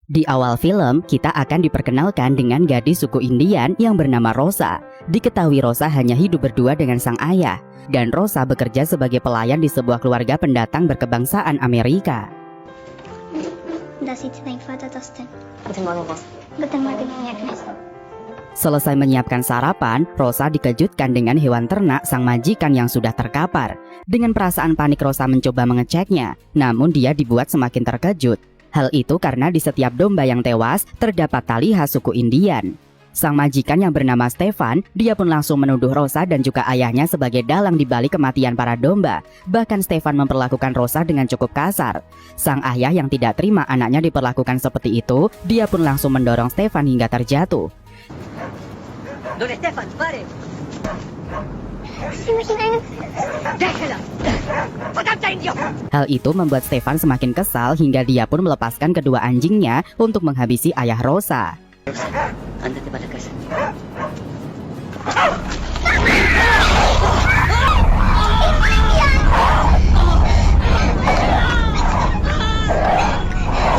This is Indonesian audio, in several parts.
Di awal film, kita akan diperkenalkan dengan gadis suku Indian yang bernama Rosa. Diketahui Rosa hanya hidup berdua dengan sang ayah, dan Rosa bekerja sebagai pelayan di sebuah keluarga pendatang berkebangsaan Amerika. Selesai menyiapkan sarapan, Rosa dikejutkan dengan hewan ternak sang majikan yang sudah terkapar. Dengan perasaan panik, Rosa mencoba mengeceknya, namun dia dibuat semakin terkejut. Hal itu karena di setiap domba yang tewas terdapat tali khas suku Indian. Sang majikan yang bernama Stefan, dia pun langsung menuduh Rosa dan juga ayahnya sebagai dalang di balik kematian para domba. Bahkan Stefan memperlakukan Rosa dengan cukup kasar. Sang ayah yang tidak terima anaknya diperlakukan seperti itu, dia pun langsung mendorong Stefan hingga terjatuh. Don Stefan, pare! Hal itu membuat Stefan semakin kesal hingga dia pun melepaskan kedua anjingnya untuk menghabisi ayah Rosa. Andate para casa.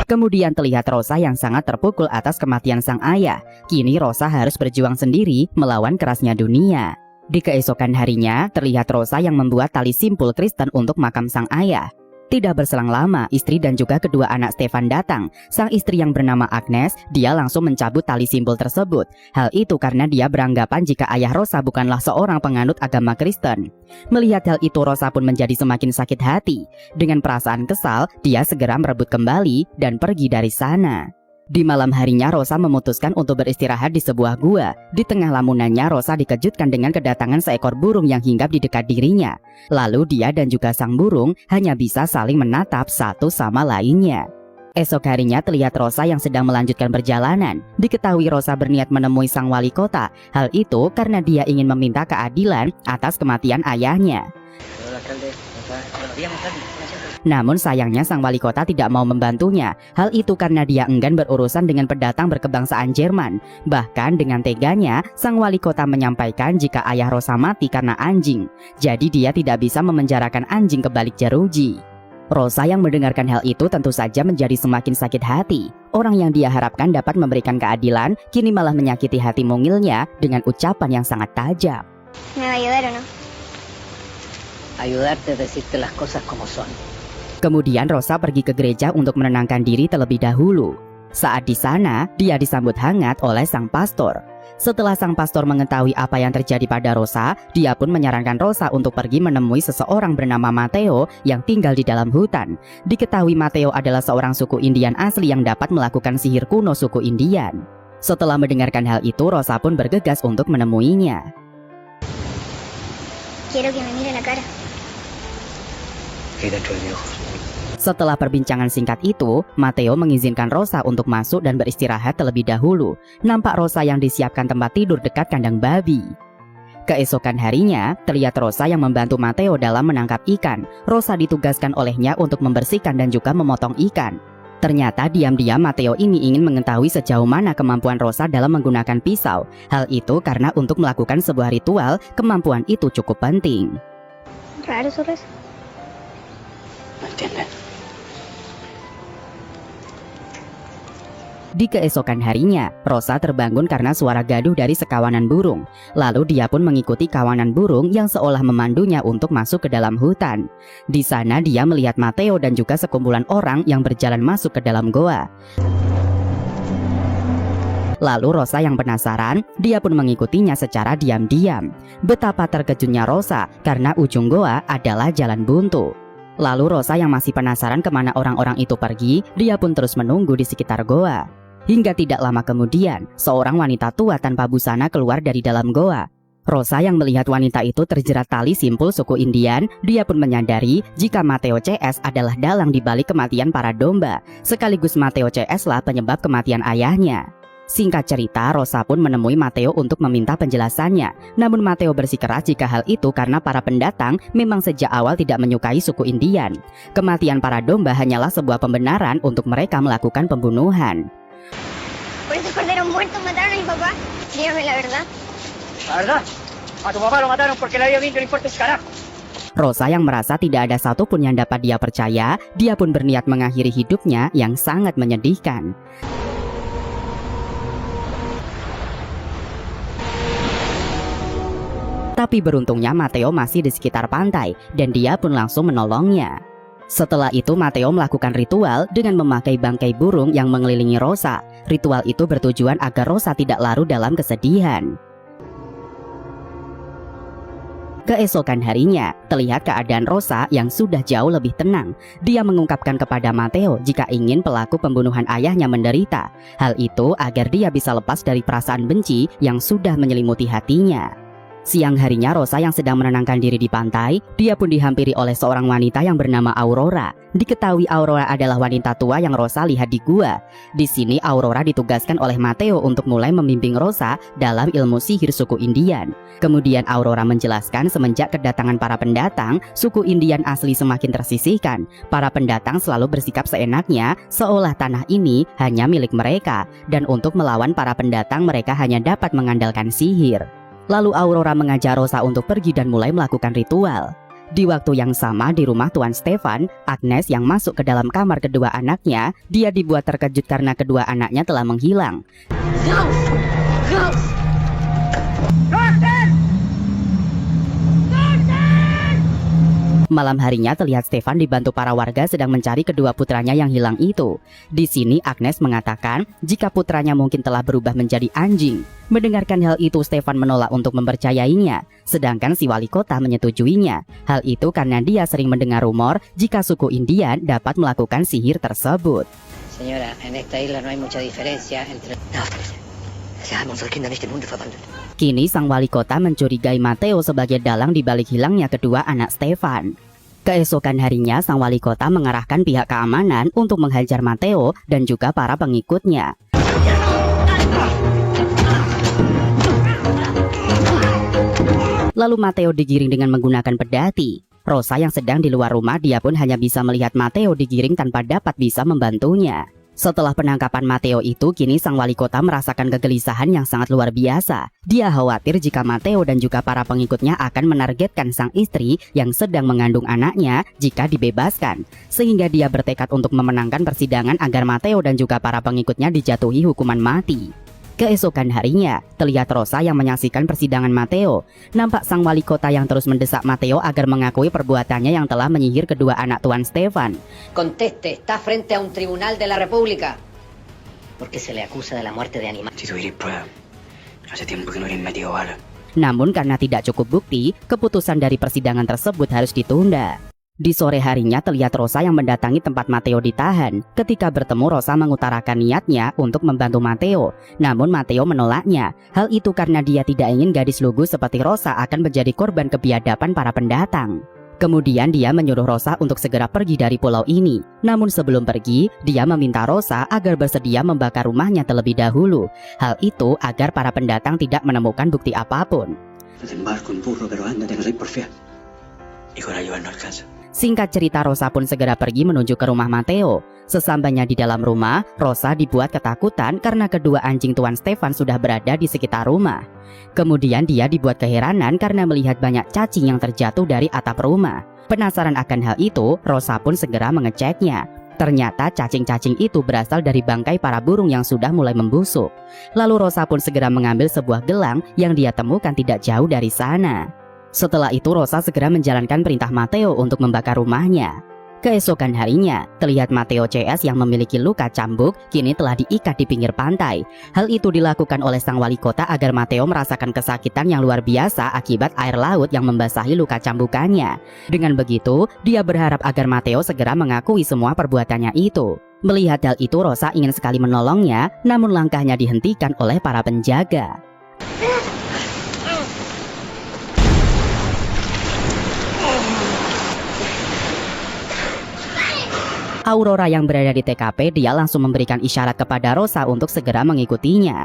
Kemudian terlihat Rosa yang sangat terpukul atas kematian sang ayah. Kini Rosa harus berjuang sendiri melawan kerasnya dunia. Di keesokan harinya, terlihat Rosa yang membuat tali simpul Kristen untuk makam sang ayah. Tidak berselang lama, istri dan juga kedua anak Stefan datang. Sang istri yang bernama Agnes, dia langsung mencabut tali simpul tersebut. Hal itu karena dia beranggapan jika ayah Rosa bukanlah seorang penganut agama Kristen. Melihat hal itu, Rosa pun menjadi semakin sakit hati. Dengan perasaan kesal, dia segera merebut kembali dan pergi dari sana. Di malam harinya, Rosa memutuskan untuk beristirahat di sebuah gua. Di tengah lamunannya, Rosa dikejutkan dengan kedatangan seekor burung yang hinggap di dekat dirinya. Lalu dia dan juga sang burung hanya bisa saling menatap satu sama lainnya. Esok harinya terlihat Rosa yang sedang melanjutkan perjalanan. Diketahui Rosa berniat menemui sang wali kota. Hal itu karena dia ingin meminta keadilan atas kematian ayahnya. Namun sayangnya sang wali kota tidak mau membantunya. Hal itu karena dia enggan berurusan dengan pendatang berkebangsaan Jerman. Bahkan dengan teganya, sang wali kota menyampaikan jika ayah Rosa mati karena anjing. Jadi dia tidak bisa memenjarakan anjing ke balik jeruji. Rosa yang mendengarkan hal itu tentu saja menjadi semakin sakit hati. Orang yang dia harapkan dapat memberikan keadilan, kini malah menyakiti hati mungilnya dengan ucapan yang sangat tajam. Ayudarte a decirte las cosas como son. Kemudian Rosa pergi ke gereja untuk menenangkan diri terlebih dahulu. Saat di sana, dia disambut hangat oleh sang pastor. Setelah sang pastor mengetahui apa yang terjadi pada Rosa, dia pun menyarankan Rosa untuk pergi menemui seseorang bernama Matteo yang tinggal di dalam hutan. Diketahui Matteo adalah seorang suku Indian asli yang dapat melakukan sihir kuno suku Indian. Setelah mendengarkan hal itu, Rosa pun bergegas untuk menemuinya. Quiero que me mire la cara. Setelah perbincangan singkat itu, Matteo mengizinkan Rosa untuk masuk dan beristirahat terlebih dahulu. Nampak Rosa yang disiapkan tempat tidur dekat kandang babi. Keesokan harinya, terlihat Rosa yang membantu Matteo dalam menangkap ikan. Rosa ditugaskan olehnya untuk membersihkan dan juga memotong ikan. Ternyata diam-diam Matteo ini ingin mengetahui sejauh mana kemampuan Rosa dalam menggunakan pisau. Hal itu karena untuk melakukan sebuah ritual, kemampuan itu cukup penting. Raro, Rosa. Di keesokan harinya, Rosa terbangun karena suara gaduh dari sekawanan burung. Lalu dia pun mengikuti kawanan burung yang seolah memandunya untuk masuk ke dalam hutan. Di sana dia melihat Matteo dan juga sekumpulan orang yang berjalan masuk ke dalam goa. Lalu Rosa yang penasaran, dia pun mengikutinya secara diam-diam. Betapa terkejutnya Rosa karena ujung goa adalah jalan buntu. Lalu Rosa yang masih penasaran kemana orang-orang itu pergi, dia pun terus menunggu di sekitar goa. Hingga tidak lama kemudian, seorang wanita tua tanpa busana keluar dari dalam goa. Rosa yang melihat wanita itu terjerat tali simpul suku Indian, dia pun menyadari jika Matteo CS adalah dalang di balik kematian para domba. Sekaligus Matteo CS lah penyebab kematian ayahnya. Singkat cerita, Rosa pun menemui Matteo untuk meminta penjelasannya. Namun Matteo bersikeras jika hal itu karena para pendatang memang sejak awal tidak menyukai suku Indian. Kematian para domba hanyalah sebuah pembenaran untuk mereka melakukan pembunuhan. Por ese cordero muerto mataron a mi papá. Dígame la verdad. La verdad, a tu papá lo mataron porque le había visto el importe carajo. Rosa yang merasa tidak ada satupun yang dapat dia percaya, dia pun berniat mengakhiri hidupnya yang sangat menyedihkan. Tapi beruntungnya Matteo masih di sekitar pantai dan dia pun langsung menolongnya. Setelah itu Matteo melakukan ritual dengan memakai bangkai burung yang mengelilingi Rosa. Ritual itu bertujuan agar Rosa tidak larut dalam kesedihan. Keesokan harinya, terlihat keadaan Rosa yang sudah jauh lebih tenang. Dia mengungkapkan kepada Matteo jika ingin pelaku pembunuhan ayahnya menderita. Hal itu agar dia bisa lepas dari perasaan benci yang sudah menyelimuti hatinya. Siang harinya Rosa yang sedang menenangkan diri di pantai, dia pun dihampiri oleh seorang wanita yang bernama Aurora. Diketahui Aurora adalah wanita tua yang Rosa lihat di gua. Di sini Aurora ditugaskan oleh Matteo untuk mulai membimbing Rosa dalam ilmu sihir suku Indian. Kemudian Aurora menjelaskan semenjak kedatangan para pendatang, suku Indian asli semakin tersisihkan. Para pendatang selalu bersikap seenaknya, seolah tanah ini hanya milik mereka, dan untuk melawan para pendatang mereka hanya dapat mengandalkan sihir. Lalu Aurora mengajak Rosa untuk pergi dan mulai melakukan ritual. Di waktu yang sama di rumah Tuan Stefan, Agnes yang masuk ke dalam kamar kedua anaknya, dia dibuat terkejut karena kedua anaknya telah menghilang. Malam harinya terlihat Stefan dibantu para warga sedang mencari kedua putranya yang hilang itu. Di sini Agnes mengatakan jika putranya mungkin telah berubah menjadi anjing. Mendengarkan hal itu Stefan menolak untuk mempercayainya, sedangkan si wali kota menyetujuinya. Hal itu karena dia sering mendengar rumor jika suku Indian dapat melakukan sihir tersebut. Señora, en esta isla no hay mucha diferencia entre... Kini sang wali kota mencurigai Matteo sebagai dalang di balik hilangnya kedua anak Stefan. Keesokan harinya sang wali kota mengarahkan pihak keamanan untuk menghajar Matteo dan juga para pengikutnya. Lalu Matteo digiring dengan menggunakan pedati. Rosa yang sedang di luar rumah, dia pun hanya bisa melihat Matteo digiring tanpa dapat bisa membantunya. Setelah penangkapan Matteo itu, kini sang wali kota merasakan kegelisahan yang sangat luar biasa. Dia khawatir jika Matteo dan juga para pengikutnya akan menargetkan sang istri yang sedang mengandung anaknya jika dibebaskan. Sehingga dia bertekad untuk memenangkan persidangan agar Matteo dan juga para pengikutnya dijatuhi hukuman mati. Keesokan harinya, terlihat Rosa yang menyaksikan persidangan Matteo. Nampak sang wali kota yang terus mendesak Matteo agar mengakui perbuatannya yang telah menyihir kedua anak Tuan Stefan. Conteste, está frente a un tribunal de la República. Porque se le acusa de la muerte de animales. Si tuvierais pruebas, hace tiempo que no hubierais metido balas. Namun karena tidak cukup bukti, keputusan dari persidangan tersebut harus ditunda. Di sore harinya terlihat Rosa yang mendatangi tempat Matteo ditahan. Ketika bertemu, Rosa mengutarakan niatnya untuk membantu Matteo. Namun Matteo menolaknya. Hal itu karena dia tidak ingin gadis lugu seperti Rosa akan menjadi korban kebiadaban para pendatang. Kemudian dia menyuruh Rosa untuk segera pergi dari pulau ini. Namun sebelum pergi, dia meminta Rosa agar bersedia membakar rumahnya terlebih dahulu. Hal itu agar para pendatang tidak menemukan bukti apapun. Singkat cerita, Rosa pun segera pergi menuju ke rumah Matteo. Sesampainya di dalam rumah, Rosa dibuat ketakutan karena kedua anjing Tuan Stefan sudah berada di sekitar rumah. Kemudian dia dibuat keheranan karena melihat banyak cacing yang terjatuh dari atap rumah. Penasaran akan hal itu, Rosa pun segera mengeceknya. Ternyata cacing-cacing itu berasal dari bangkai para burung yang sudah mulai membusuk. Lalu Rosa pun segera mengambil sebuah gelang yang dia temukan tidak jauh dari sana. Setelah itu Rosa segera menjalankan perintah Matteo untuk membakar rumahnya. Keesokan harinya, terlihat Matteo CS yang memiliki luka cambuk kini telah diikat di pinggir pantai. Hal itu dilakukan oleh sang wali kota agar Matteo merasakan kesakitan yang luar biasa akibat air laut yang membasahi luka cambukannya. Dengan begitu, dia berharap agar Matteo segera mengakui semua perbuatannya itu. Melihat hal itu, Rosa ingin sekali menolongnya, namun langkahnya dihentikan oleh para penjaga. Aurora yang berada di TKP, dia langsung memberikan isyarat kepada Rosa untuk segera mengikutinya.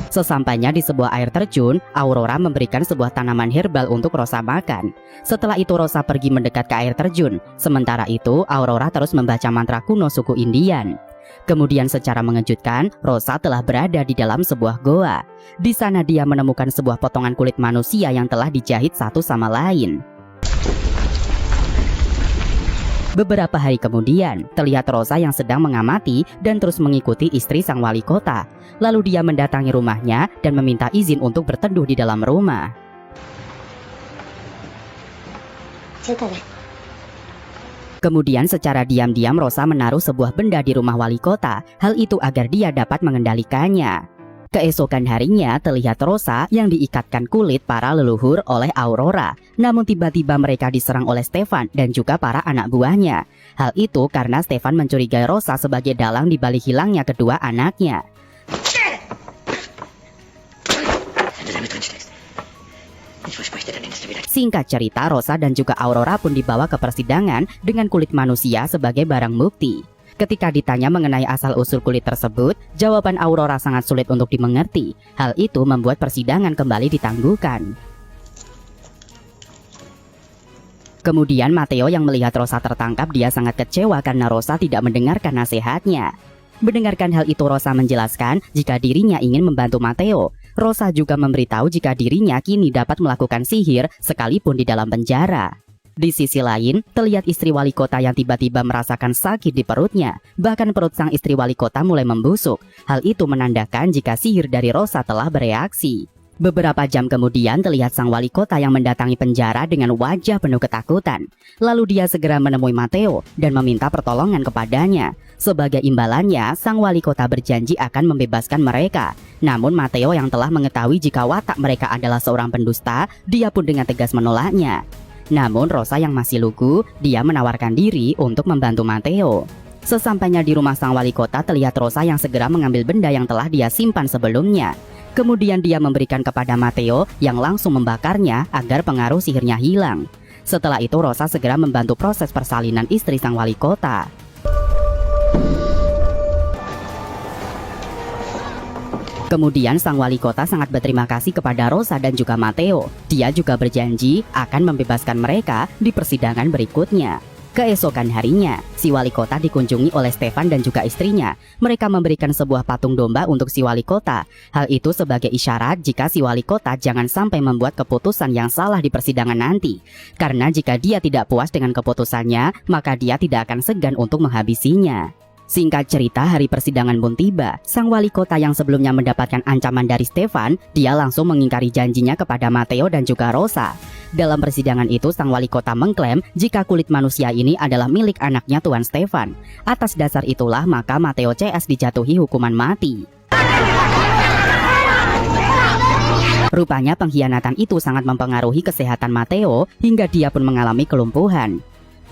Sesampainya di sebuah air terjun, Aurora memberikan sebuah tanaman herbal untuk Rosa makan. Setelah itu Rosa pergi mendekat ke air terjun. Sementara itu, Aurora terus membaca mantra kuno suku Indian. Kemudian secara mengejutkan, Rosa telah berada di dalam sebuah goa. Di sana dia menemukan sebuah potongan kulit manusia yang telah dijahit satu sama lain. Beberapa hari kemudian, terlihat Rosa yang sedang mengamati dan terus mengikuti istri sang wali kota. Lalu dia mendatangi rumahnya dan meminta izin untuk berteduh di dalam rumah. Kemudian secara diam-diam Rosa menaruh sebuah benda di rumah wali kota. Hal itu agar dia dapat mengendalikannya. Keesokan harinya terlihat Rosa yang diikatkan kulit para leluhur oleh Aurora. Namun tiba-tiba mereka diserang oleh Stefan dan juga para anak buahnya. Hal itu karena Stefan mencurigai Rosa sebagai dalang di balik hilangnya kedua anaknya. Singkat cerita, Rosa dan juga Aurora pun dibawa ke persidangan dengan kulit manusia sebagai barang bukti. Ketika ditanya mengenai asal-usul kulit tersebut, jawaban Aurora sangat sulit untuk dimengerti. Hal itu membuat persidangan kembali ditangguhkan. Kemudian Matteo yang melihat Rosa tertangkap, dia sangat kecewa karena Rosa tidak mendengarkan nasihatnya. Mendengarkan hal itu, Rosa menjelaskan jika dirinya ingin membantu Matteo. Rosa juga memberitahu jika dirinya kini dapat melakukan sihir sekalipun di dalam penjara. Di sisi lain, terlihat istri wali kota yang tiba-tiba merasakan sakit di perutnya. Bahkan perut sang istri wali kota mulai membusuk. Hal itu menandakan jika sihir dari Rosa telah bereaksi. Beberapa jam kemudian terlihat sang wali kota yang mendatangi penjara dengan wajah penuh ketakutan. Lalu dia segera menemui Matteo dan meminta pertolongan kepadanya. Sebagai imbalannya, sang wali kota berjanji akan membebaskan mereka. Namun Matteo yang telah mengetahui jika watak mereka adalah seorang pendusta, dia pun dengan tegas menolaknya. Namun Rosa yang masih lugu, dia menawarkan diri untuk membantu Matteo. Sesampainya di rumah sang wali kota, terlihat Rosa yang segera mengambil benda yang telah dia simpan sebelumnya. Kemudian dia memberikan kepada Matteo yang langsung membakarnya agar pengaruh sihirnya hilang. Setelah itu Rosa segera membantu proses persalinan istri sang wali kota. Kemudian sang wali kota sangat berterima kasih kepada Rosa dan juga Matteo. Dia juga berjanji akan membebaskan mereka di persidangan berikutnya. Keesokan harinya, si wali kota dikunjungi oleh Stefan dan juga istrinya. Mereka memberikan sebuah patung domba untuk si wali kota. Hal itu sebagai isyarat jika si wali kota jangan sampai membuat keputusan yang salah di persidangan nanti. Karena jika dia tidak puas dengan keputusannya, maka dia tidak akan segan untuk menghabisinya. Singkat cerita, hari persidangan pun tiba. Sang wali kota yang sebelumnya mendapatkan ancaman dari Stefan, dia langsung mengingkari janjinya kepada Matteo dan juga Rosa. Dalam persidangan itu, sang wali kota mengklaim jika kulit manusia ini adalah milik anaknya Tuan Stefan. Atas dasar itulah maka Matteo CS dijatuhi hukuman mati. Rupanya pengkhianatan itu sangat mempengaruhi kesehatan Matteo hingga dia pun mengalami kelumpuhan.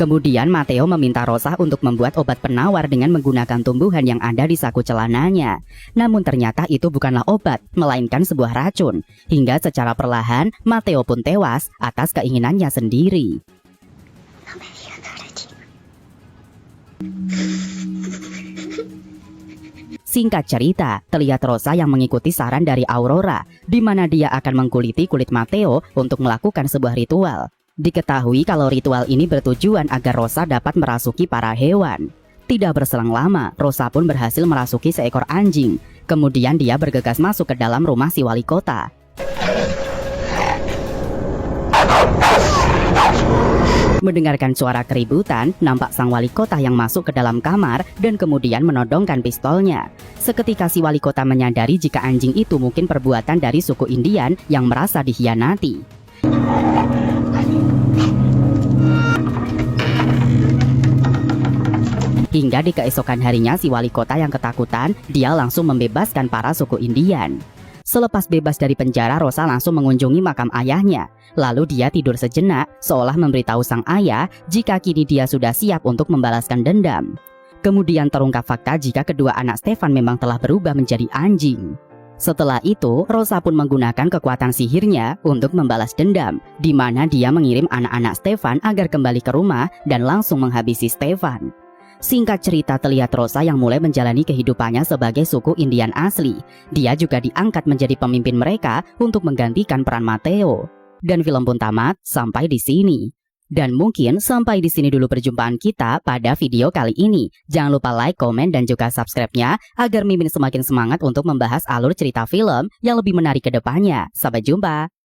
Kemudian Matteo meminta Rosa untuk membuat obat penawar dengan menggunakan tumbuhan yang ada di saku celananya. Namun ternyata itu bukanlah obat, melainkan sebuah racun. Hingga secara perlahan, Matteo pun tewas atas keinginannya sendiri. Singkat cerita, terlihat Rosa yang mengikuti saran dari Aurora, di mana dia akan mengkuliti kulit Matteo untuk melakukan sebuah ritual. Diketahui kalau ritual ini bertujuan agar Rosa dapat merasuki para hewan. Tidak berselang lama, Rosa pun berhasil merasuki seekor anjing. Kemudian dia bergegas masuk ke dalam rumah si wali kota. Mendengarkan suara keributan, nampak sang wali kota yang masuk ke dalam kamar dan kemudian menodongkan pistolnya. Seketika si wali kota menyadari jika anjing itu mungkin perbuatan dari suku Indian yang merasa dikhianati. Hingga di keesokan harinya si wali kota yang ketakutan, dia langsung membebaskan para suku Indian. Selepas bebas dari penjara, Rosa langsung mengunjungi makam ayahnya. Lalu dia tidur sejenak, seolah memberitahu sang ayah jika kini dia sudah siap untuk membalaskan dendam. Kemudian terungkap fakta jika kedua anak Stefan memang telah berubah menjadi anjing. Setelah itu, Rosa pun menggunakan kekuatan sihirnya untuk membalas dendam, di mana dia mengirim anak-anak Stefan agar kembali ke rumah dan langsung menghabisi Stefan. Singkat cerita, terlihat Rosa yang mulai menjalani kehidupannya sebagai suku Indian asli. Dia juga diangkat menjadi pemimpin mereka untuk menggantikan peran Matteo. Dan film pun tamat sampai di sini. Dan mungkin sampai di sini dulu perjumpaan kita pada video kali ini. Jangan lupa like, komen, dan juga subscribe-nya agar Mimin semakin semangat untuk membahas alur cerita film yang lebih menarik ke depannya. Sampai jumpa!